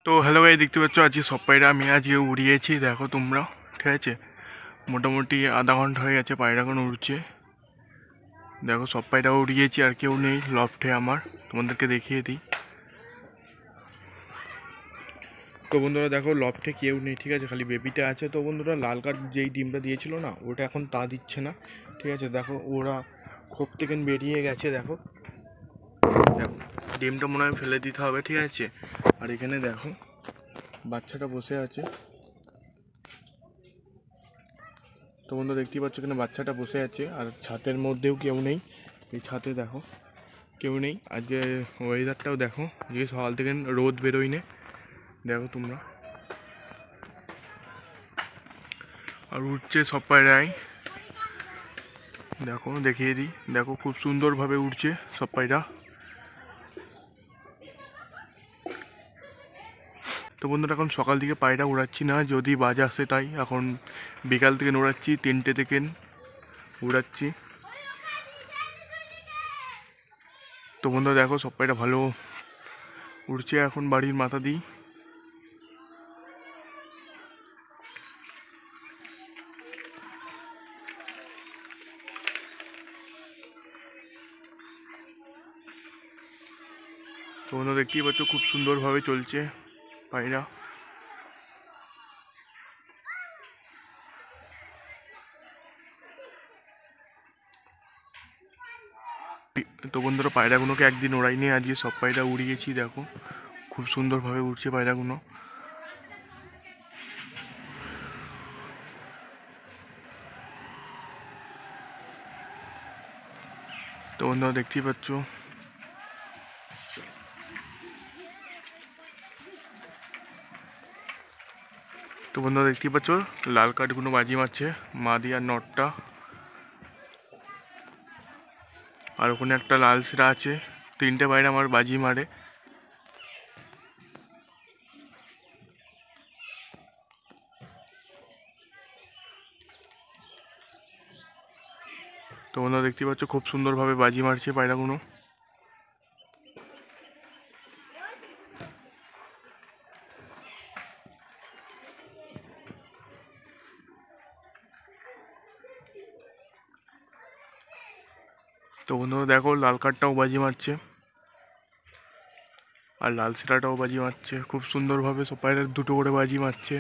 তো হ্যালো ভাই, দেখতে পাচ্ছ আজকে সব পায়রা আমি আজকে উড়িয়েছি। দেখো তোমরা, ঠিক আছে, মোটামুটি আধা ঘন্টা হয়ে গেছে পায়রা এখন উড়ছে। দেখো সব পায়রা উড়িয়েছি, আর কেউ নেই লফটে আমার, তোমাদেরকে দেখিয়ে দিই। তো বন্ধুরা দেখো লফটে কেউ নেই, ঠিক আছে, খালি বেবিটা আছে। তো বন্ধুরা লাল কার্ড যেই ডিমটা দিয়েছিল না, ওটা এখন তা দিচ্ছে না, ঠিক আছে। দেখো ওরা খোপ থেকে বেরিয়ে গেছে। দেখো দেখো ডিমটা মনে হয় ফেলে দিতে হবে, ঠিক আছে। আর এখানে দেখো বাচ্চাটা বসে আছে। তো বন্ধু দেখতেই পাচ্ছ এখানে বাচ্চাটা বসে আছে, আর ছাতের মধ্যেও কেউ নেই। এই ছাতে দেখো কেউ নেই। আজকে ওয়েদারটাও দেখো, আজকে সকাল থেকে রোদ বেরোয় নে, দেখো তোমরা। আর উঠছে সব পায়রাই, দেখো দেখিয়ে দিই। দেখো খুব সুন্দরভাবে উঠছে সব পায়রা। তো বন্ধুরা এখন সকাল থেকে পায়রা উড়াচ্ছি না, যদি বাজে আসে তাই। এখন বিকাল থেকে উড়াচ্ছি, 3টে থেকে উড়াচ্ছি। তো বন্ধুরা দেখো সব পায়রা ভালো উড়ছে এখন বাড়ির মাথা দিই। তো বন্ধুরা দেখতেই পাচ্ছ খুব সুন্দরভাবে চলছে পায়রা। তো বন্ধুরা পায়রাগুলোকে একদিন ওড়াইনি, আজকে সব পায়রা উড়িয়েছি। দেখো খুব সুন্দরভাবে উড়ছে পায়রাগুলো। তো বন্ধুরা দেখতেই পাচ্ছ তো বন্ধুরা দেখতেই পাচ্ছ লাল কাঠগুলো বাজি মারছে মাদি আর নটটা। আর ওখানে একটা লাল সিরা আছে, 3টে পায়রা আমার বাজি মারে। তো বন্ধুরা দেখতেই পাচ্ছ খুব সুন্দরভাবে বাজি মারছে পায়রাগুলো। তো বন্ধুরা দেখো লাল কাঠটাও বাজি মারছে, আর লাল সিরাটাও বাজি মারছে খুব সুন্দরভাবে। সব পায়রা দুটো করে বাজি মারছে।